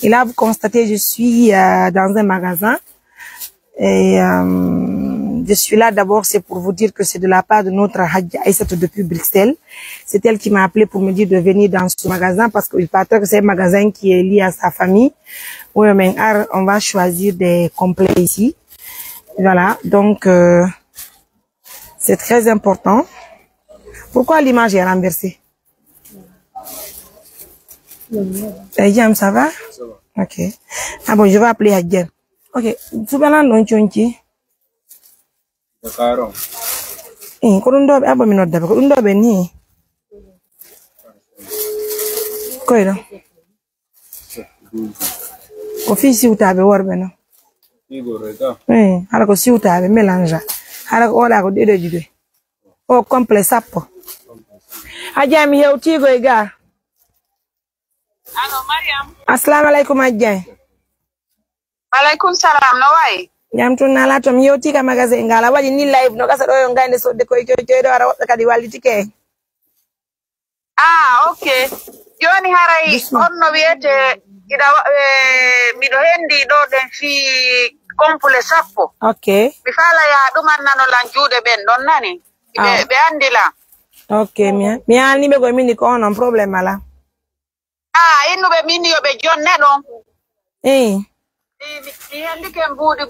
Et là, vous constatez, je suis dans un magasin. Et je suis là d'abord, c'est pour vous dire que c'est de la part de notre Hadja Aïssatou depuis Bruxelles. C'est elle qui m'a appelé pour me dire de venir dans ce magasin parce qu'il paraît que c'est un magasin qui est lié à sa famille. Oui, mais on va choisir des complets ici. Voilà, donc c'est très important. Pourquoi l'image est renversée? Hadja, ça va? Ça va. Ok. Ah bon, je vais appeler Hadja. Ok, souvent non chonchi. D'accord. Ko ɗum ɗo ɓe abba min nodda ɓe ko ɗum ɗo ɓe ni koyɗo ko fi siwtaɓe worɓe no hara ko siwtaɓe mélange hara ko oɗa ko ɗeɗoji ɗo o complet sappo a jami hewtigo e ga allo Mariam. assalamu aleykum Adja. Aleykum salam, no wayi? Jam tun nala tom yewtika magasin ngala waɗi ni live no gasa ɗo yo gande sodde koye coyɗo ara woɓɓe kadi wallitike. Ah, ok. Joni haray on no wiyete ida miɗo hendi ɗo ɗen fi complet sappo. Ok. Mi fala ya ɗuman nanolan juuɗe ɓen ɗon nani. Ɓe andila. Ok, mi alniɓe koye minni ko onon probléme ala. Ah, innuɓe minni yoɓe jonne ɗon. Mi yandike buuɗi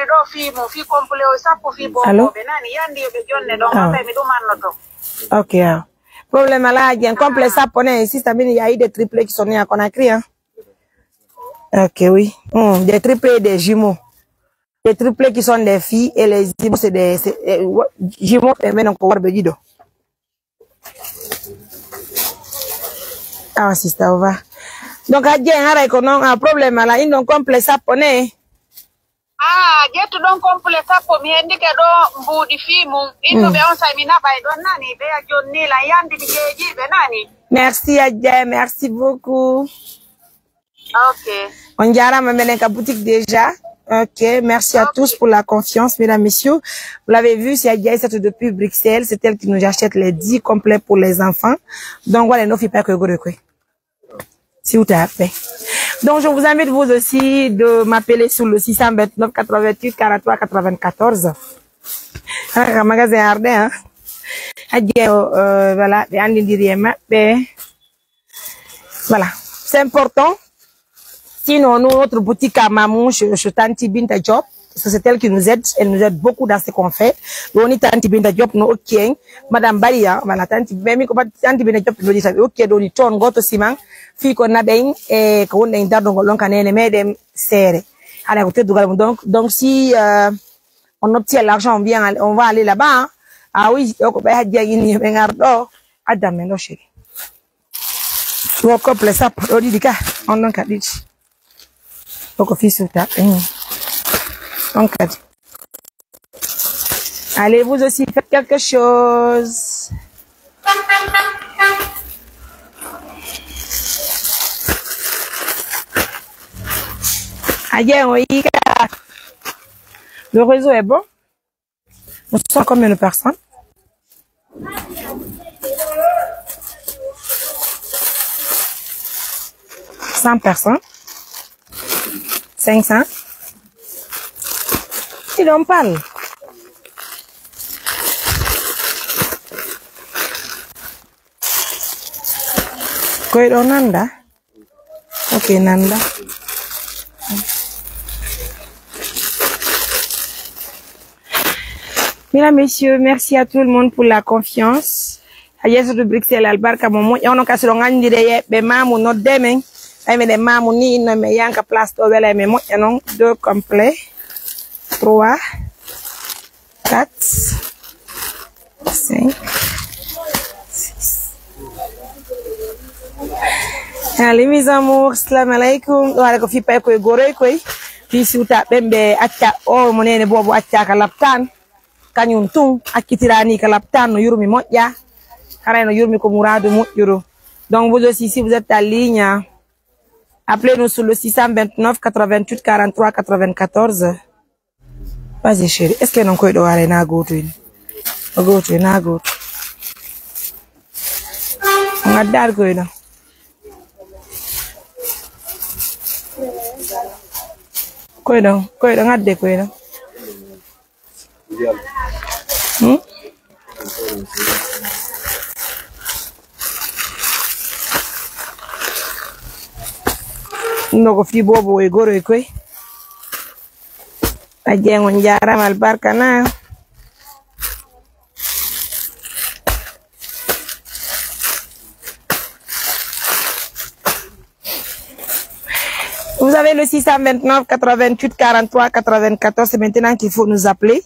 ɗo fi complet o sappo fi boɓe nani yandi yoɓe jonne ɗon hamɓe mi ɗumannoto. Ok, problème ala Adja, complet sappo ne insiste il y a eu des triplés qui sont nés à Conakry hein. Ok, oui. Des triplés et des jumeaux. Les triplés qui sont des filles et les jumeaux c'est des jumeaux mais non ko worɓe ɗiɗo. Ah, sister va. Donc Adja haray ko non un problème ala indon complet sappo ne. Ah, ƴettu ɗon complet sappo mi hendike ɗo mbuuɗi fi mum innuɓe on say mi naɓay ɗon nani ɓe a jonnila yandi ɗi jeejiɓe nani. Merci Adja, merci beaucoup. Ok. On jarama menen ka boutique déjà. Ok, merci à tous pour la confiance, mesdames, messieurs. Vous l'avez vu, c'est Adja Aïssatou depuis Bruxelles. C'est elle qui nous achète les 10 complets pour les enfants. Donc voilà, ne faites pas que vous si vous tapez. Donc je vous invite vous aussi de m'appeler sur le 629 88 43 94. Un magasin ardent, hein. Voilà, voilà, c'est important. Sinon, notre boutique à Mamou, chez Tanti Binta Job, c'est elle qui nous aide. Elle nous aide beaucoup dans ce qu'on fait. On est Tanti Binta Job, no ok. Madame Baria, voilà, Tanti Binta Job, nous dit ça, ok, donc il tourne goto ciment. Fi ko naben e ko wonde dardo ngol kanene medem serré ala ko teddugal donc si on obtient l'argent on va aller là-bas ah oui ko be hajja yini be ngardo adam men do chéri wo couple ça do didika on non ka dit ko fi suta donc allez vous aussi faites quelque chose. Le réseau est bon. Nous sommes combien de personnes? 100 personnes. 500. Il en parle. Quoi Nanda? Ok, Nanda. Mesdames, messieurs, merci à tout le monde pour la confiance. Ayeso de Bruxelles, Albarka, Momo, et on a cassé l'ongani de be mamu no demen. Aime de mamu ni no me yanka place to vela me mo, et non, 2 complets. 3, 4, 5, 6. Allez, mes amours, salam alaikum. Wala ko fi pay ko gore ko. Fi suta bembe acca o monene bobo acca ka laptan. Kanyum tung akitirani kalaptan no yurmi moƴƴa haray no yurmi ko mouradu moƴƴuru. Donc vous aussi si vous êtes en ligne appelez-nous sur le 629 88 43 94. Vas-y chérie, est-ce que non koy do ware na goto ni goto na goto ngadar koy no Quoi donc adde quoi donc. Ndoko fi bobo e goro e koy. Ajengo njara albarka na. Vous avez le 629 88 43 94, c'est maintenant qu'il faut nous appeler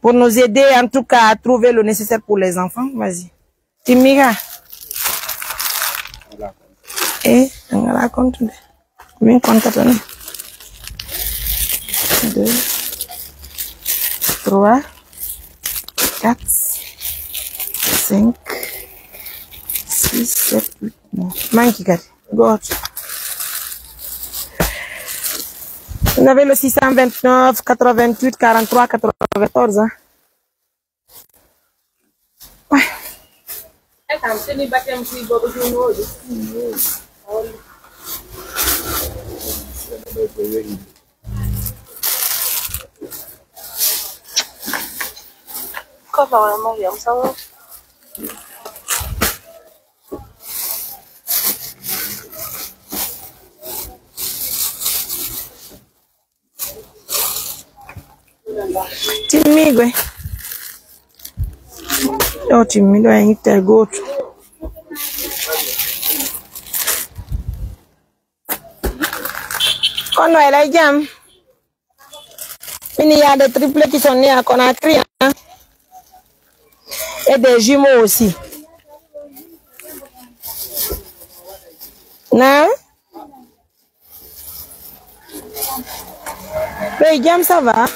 pour nous aider en tout cas à trouver le nécessaire pour les enfants. Vas-y. Timira. Eh, on raconte. Combien compte 2, 3, 4, 5, 6, 7, 8, 9. Manque 4. Go. Vous avez le 629 88 43 94. Hein? Ouais. Comment vraiment bien ça va? Timigwe. Oh, timido é intergoto. Quand elle a jam, il y a des triplés qui sont nés à Conakry. Hein? Et des jumeaux aussi. Non? Mais jam, ça va?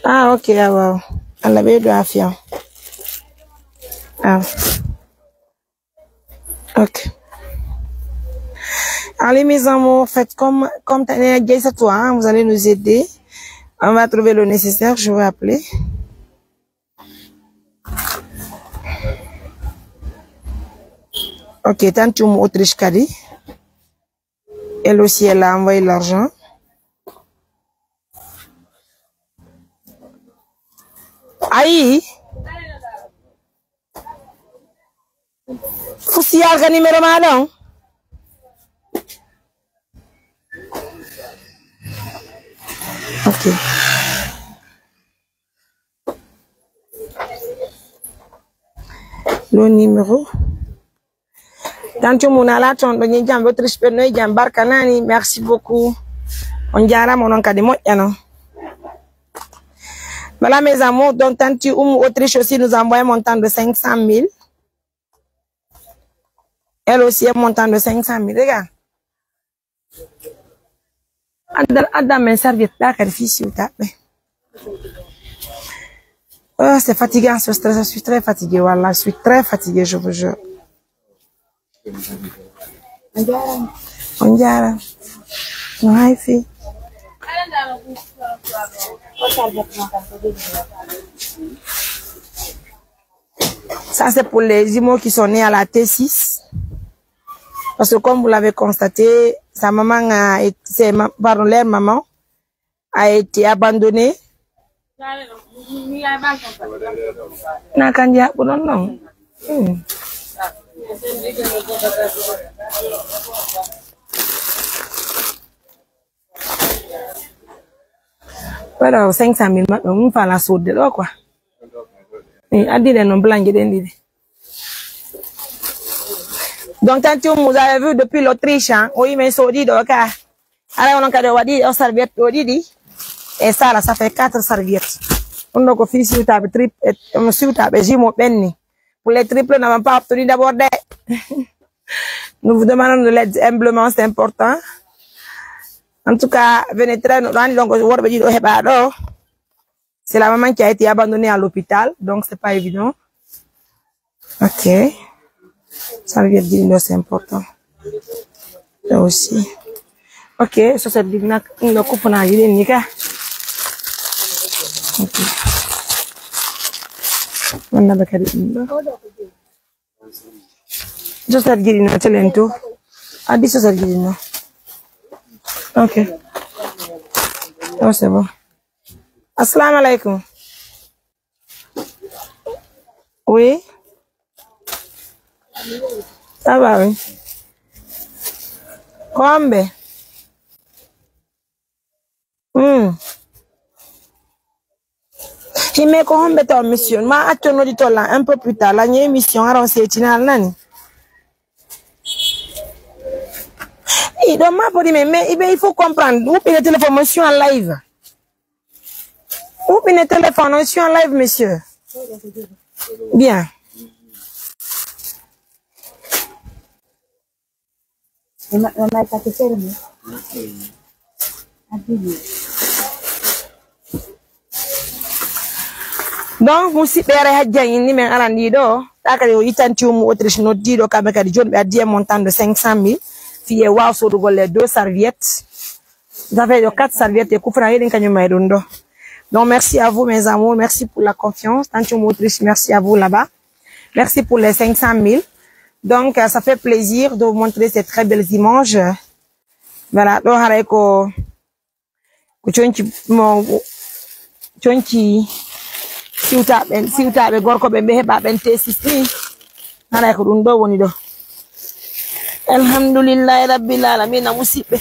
Ah, ok, ah, wow. Elle avait de la fière. Ah. Ok. Allez, mes amours, faites comme t'as dit à toi, hein, vous allez nous aider. On va trouver le nécessaire, je vais appeler. Ok, tant que Autriche Kadi. Elle aussi, elle a envoyé l'argent. Aïe! Foussi alga numéro madame. Ok. Le numéro. Tant que mon ala ton donné jam votre respect jam barkanani, merci beaucoup. On diara mon oncle de moyano. Voilà mes amours, donc tant que Autriche aussi nous envoie un montant de 500 000. Elle aussi un montant de 500 000. Regarde. Adam mes serviettes là, qu'elle fait si vous tapez. Oh, c'est fatigant ce stress, je suis très fatiguée, voilà, je suis très fatiguée, je vous jure. On diara. Non, fille. Ça, c'est pour les jumeaux qui sont nés à la T6. Parce que comme vous l'avez constaté, sa maman leur maman a été abandonnée. Voilà, 500 000, on va la sauter de là, quoi. Donc, tant que vous avez vu depuis l'Autriche, hein, oui, mais ça dit, donc, alors, on a qu'à dire, on serviette, et ça, là, ça fait 4 serviettes. On a fait si vous avez triple, si vous avez jumeau penny. Pour les triples, nous n'avons pas obtenu d'abord des. Nous vous demandons de l'aide humblement, c'est important. En tout cas, venez très, c'est la maman qui a été abandonnée à l'hôpital, donc c'est pas évident. Ok. Serviette d'Indo, c'est important. Là aussi. Ok, ça c'est digna, une coupe na yide nika. Ok. On a bakari Indo. Just that getting no talento. This is getting no. Okay. Oh, c'est bon. Assalamu alaikum. Oui. Ça va, oui. Combien? Il me combien de mission? Ma atteint du temps là un peu plus tard. La émission a lancé tinal nani. Il doit m'apporter mais il faut comprendre. Vous prenez téléphone monsieur en live. Vous prenez téléphone monsieur en live monsieur. Bien. Donc, musi bere hadja ni men arandi do takale o itanti o mu autriche no dido kabe kadi joni be adie montant de 500 000 fiye wa so do golle 2 serviettes ça fait 4 serviettes et koufra yeden kanyu may do. Donc merci à vous mes amours, merci pour la confiance tanti o mu autriche, merci à vous là-bas. Merci pour les 500 000. Donc ça fait plaisir de vous montrer ces très belles images. Voilà, do haray ko chonchi mo chonchi siwtaɓe gorko ɓe heɓa ɓen tesisni haray ko ɗum ɗo woni ɗo. Alhamdulillahi rabbil alamin musidɓe,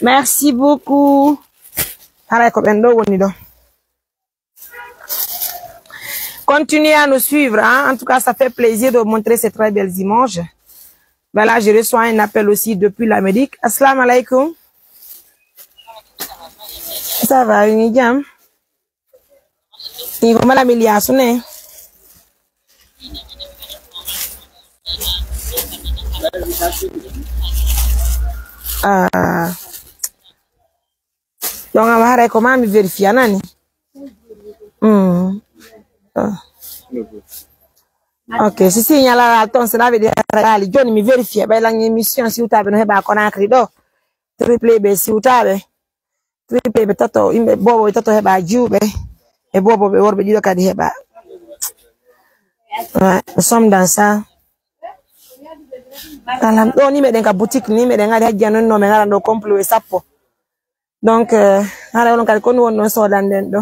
merci beaucoup. Haray ko ɓen ɗo woni ɗo. Continuez à nous suivre, hein? En tout cas ça fait plaisir de vous montrer ces très belles images. Voilà, je reçois un appel aussi depuis l'Amérique. Assalamu alaikum. Ça va, une jam. Il va mal sonner. Donc, on va comment me vérifier, nani? Ok, si signala la ton cela veut dire que Johnny me vérifie. Ben, l'émission, si vous avez un héba conakry do. Triple B, si vous avez. Triple B, toto, bobo, toto héba, jube. Et bobo, orbe, dido, kadi héba. Ouais, nous sommes dans ça. On y met dans la boutique, ni met dans la diano, non, mais dans le complot et sapo. Donc, alors, on a connu, on sort dans le.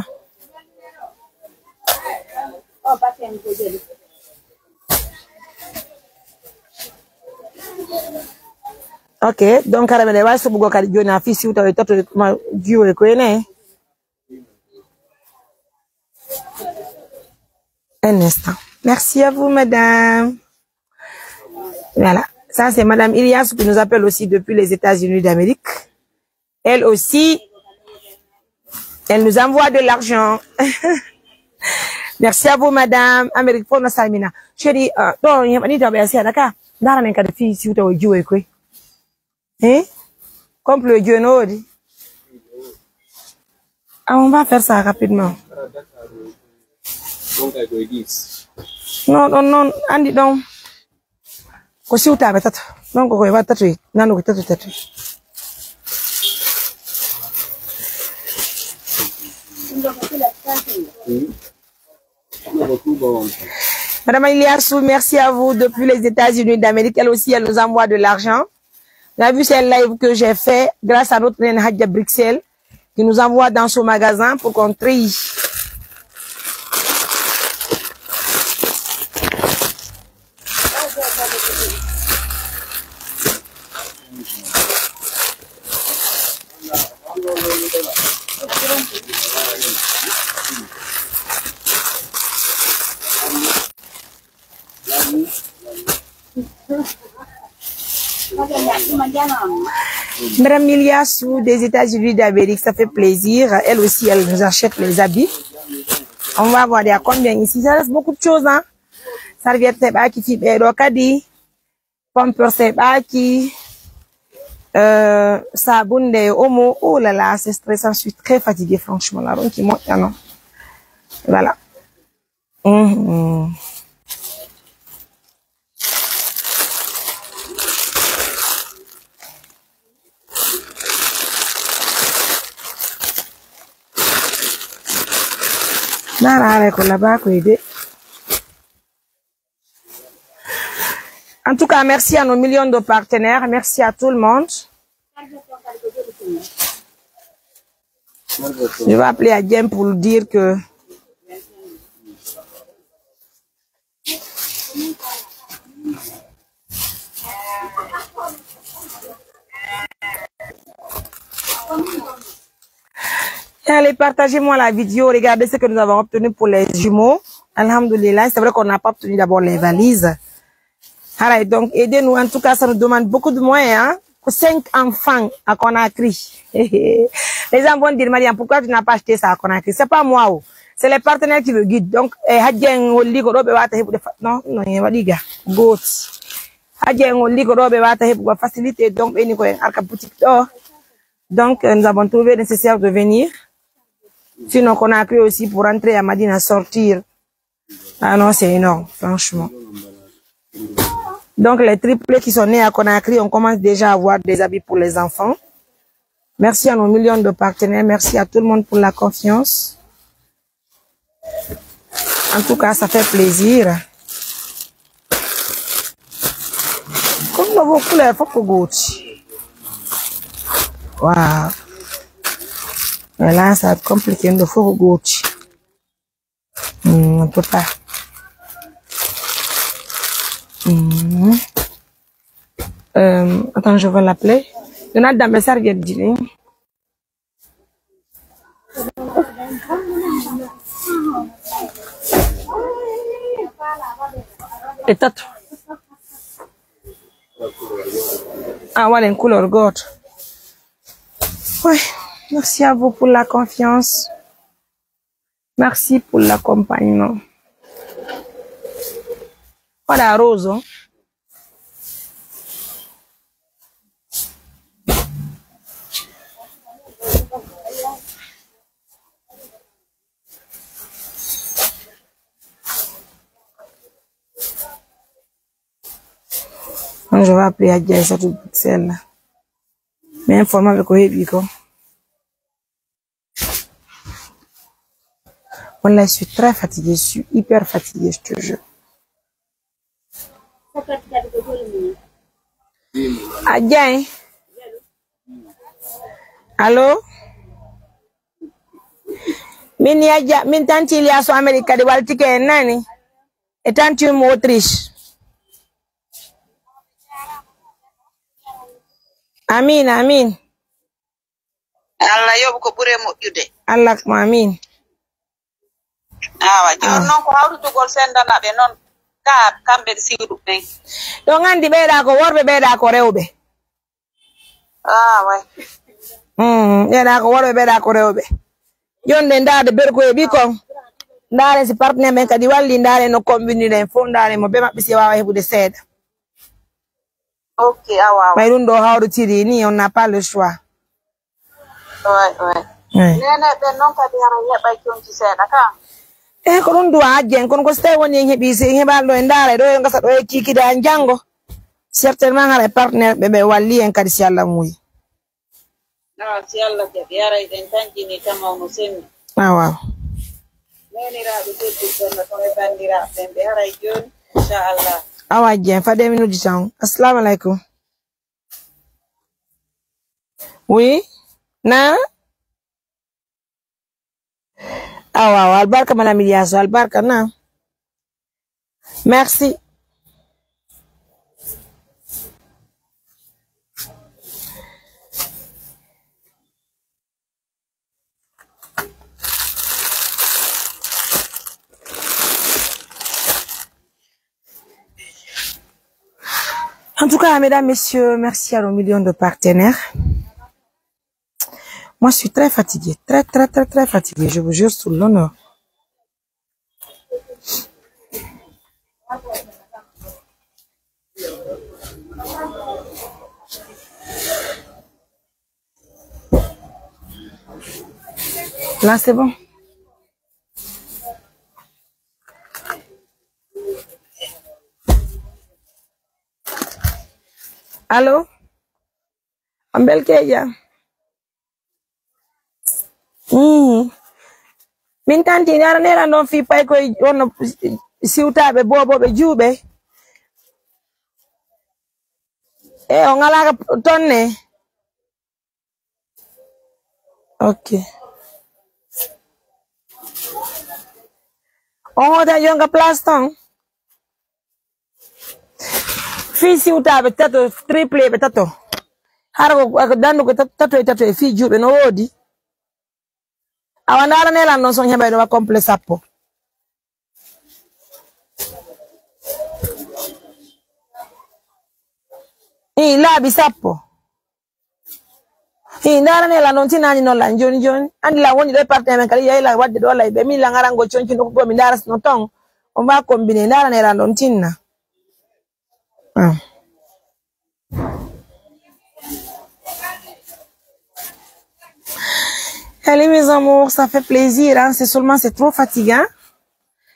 Ok, donc à la base, si vous avez un fils, vous avez un Dieu et quoi, un instant. Merci à vous, madame. Voilà, ça c'est madame Ilias qui nous appelle aussi depuis les États-Unis d'Amérique. Elle aussi, elle nous envoie de l'argent. Merci à vous, madame. Amérique pour notre Samina. Chérie, donc, il y a pas de à Dakar. Dans la cas de fille, si vous avez Dieu et quoi. Hein? Comme le Dieu nous dit. Ah, on va faire ça rapidement. Non, non, non, Andy, donc. Ko si uta betata. Non, ko va tatu. Non, ko tatu. Madame Iliassou, merci à vous depuis les États-Unis d'Amérique. Elle aussi, elle nous envoie de l'argent. Vous avez vu, c'est un live que j'ai fait grâce à notre reine Hadja Bruxelles qui nous envoie dans son magasin pour qu'on trie. Madame Iliassou des États-Unis d'Amérique, ça fait plaisir. Elle aussi, elle nous achète les habits. On va voir à combien ici. Ça reste beaucoup de choses, hein. Serviette seba qui fit kadi, pomper seba qui, sabun de homo. Oh là là, c'est stressant. Je suis très fatiguée, franchement. La ronde qui monte, non. Voilà. Nara avec la bas quoi aider. En tout cas, merci à nos millions de partenaires. Merci à tout le monde. Je vais appeler Adjem pour lui dire que allez, partagez-moi la vidéo. Regardez ce que nous avons obtenu pour les jumeaux. Alhamdoulilah. C'est vrai qu'on n'a pas obtenu d'abord les valises. Alors, donc, aidez-nous. En tout cas, ça nous demande beaucoup de moyens. Hein? 5 enfants à Conakry. Les gens vont dire, Mariam, pourquoi tu n'as pas acheté ça à Conakry? C'est pas moi. Oh. C'est les partenaires qui le guident. Donc, non, non, il va dire, goat. Faciliter. Donc, donc, nous avons trouvé nécessaire de venir. Sinon, Conakry aussi pour rentrer à Madina, sortir. Ah non, c'est énorme, franchement. Donc, les triplés qui sont nés à Conakry, on commence déjà à avoir des habits pour les enfants. Merci à nos millions de partenaires. Merci à tout le monde pour la confiance. En tout cas, ça fait plaisir. Comme nous avons couleur, il faut que vous waouh. Mais là, ça va être compliqué. Il faut que vous on ne peut pas. Attends, je vais l'appeler. Il y en a dans mes serviettes. Et tout. Ah, voilà, une couleur gold. Ouais, merci à vous pour la confiance. Merci pour l'accompagnement. Voilà, rose. Hein? Je vais appeler à Dieu ça tout celle-là. Mais informer avec Oébiko. Voilà, je suis très fatiguée, je suis hyper fatiguée, je te jure. Adjay. Allô? Mini Adja, min tanti il y a son Amérique de Baltique et Nani. Et tanti une Autriche. Amin, amin. Allah yobu ko bure moƴƴude. Allah ko amin. Awa, joni noon ko hawrutugol sendanaɓe noon ka kamɓe siwɗu ɓen. Ɗon andi ɓeeɗa ko worɓe ɓeeɗa ko rewɓe. Ah, way. Ɓeeɗa ko worɓe ɓeeɗa ko rewɓe. Jonde ndaade berko e ɓikon. Ndaare si partenaire men kadi walli ndaare no kombiniren fof ndaare mo be maɓɓe si wawa heɓude seeɗa. Ok, awa. May ɗum ɗo hawrutiri ni on n'a pas le choix. Ouais. Nene ɓen noon kadi hara heɓay conci seeɗa ka. Ko ɗum duwa ajjen kono ko so tawi woni en heeɓi si en heɓani ɗo e ndaare ɗo e gasa ɗo e kikide an janngo certainement hara e partenaire ɓe walli en kadi si Allah muuyi. Si Allah jaɓi haray ɗen tankini tamawno semmi. Waaw. Neniraɓe tedduɓe koɓe bandiraɓe ɓe haray joni inchallah. Awa ajjen fade minuji tan. Assalamu alaikum. Oui. Na? Ah waaw, albarka madame Iliasso, albarka na. Merci. En tout cas, mesdames, messieurs, merci à nos millions de partenaires. Moi, je suis très fatiguée, très fatiguée, je vous jure sous l'honneur. Là, c'est bon. Allô? Ambelkeja. Min tanti nara nera non fi pay koy on siwtabe bobo be juube Eh, on a la tonne. Ok. On a un plaston. Fii si uta betato triple betato. Haro dando ko tato fi jube no wodi. Awanara nela non son nyamba do komple sappo. Labi sappo. Ndara nela non tinani no la joni. Andi la woni do parte men kali la wadde do la be mi la ngarango chonchi no ko mi ndara no ton. On va combiner ndara nela non tinna. Allez mes amours, ça fait plaisir, hein? C'est trop fatigant.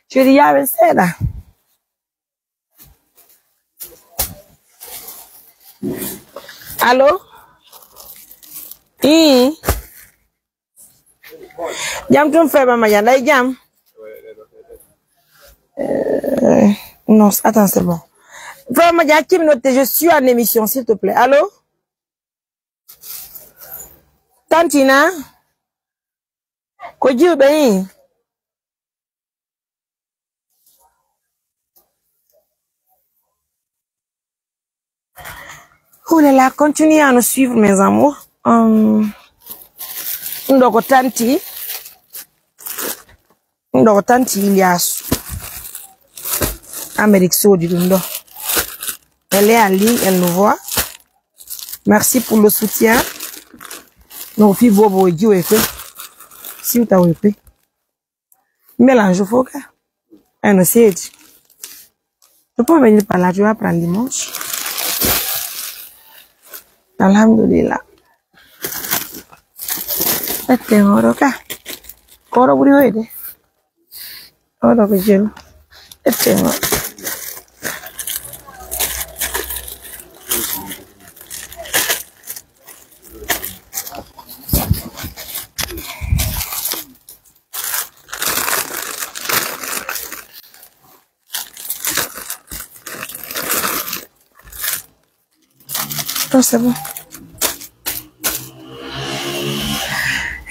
Je dis, ah, c'est là. Allô? Jam tu me fais maman, y'a jam. Non, attends, c'est bon. Vraiment, y'a qui me note, je suis en émission, s'il te plaît. Allô? Tantina? Could you be? Oh là là, continuez à nous suivre, mes amours. Ndoko tanti Ilias. Amérique Saoudite, elle est en ligne, elle nous voit. Merci pour le soutien. Nos filles bobo et Dieu fait. Si vous avez fait. Mélange faut que. Elle ne sait. Tu peux venir par là, tu vas prendre dimanche. Alhamdulillah. C'est un oroka. Koro buri hoide. Oro que je. C'est un. Oh, c'est bon.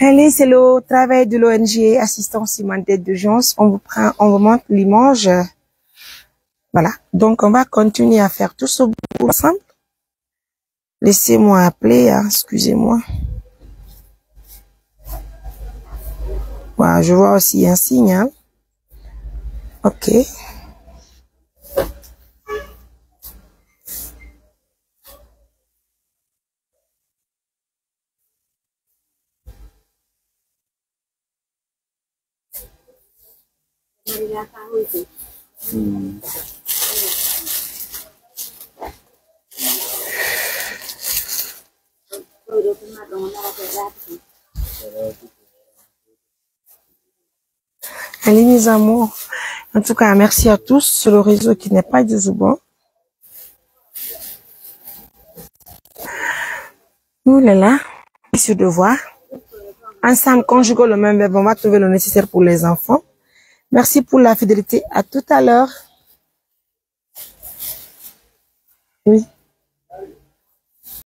Allez, c'est le travail de l'ONG Assistance Humanitaire d'Urgence. On vous montre l'image. Voilà. Donc, on va continuer à faire tout ce boulot ensemble. Laissez-moi appeler, hein, excusez-moi. Voilà, je vois aussi un signal. Ok. Allez mes amours, en tout cas merci à tous sur le réseau qui n'est pas du Zoubon. Nous là, sur devoir. Ensemble, conjuguons le même verbe, on va trouver le nécessaire pour les enfants. Merci pour la fidélité. À tout à l'heure. Oui.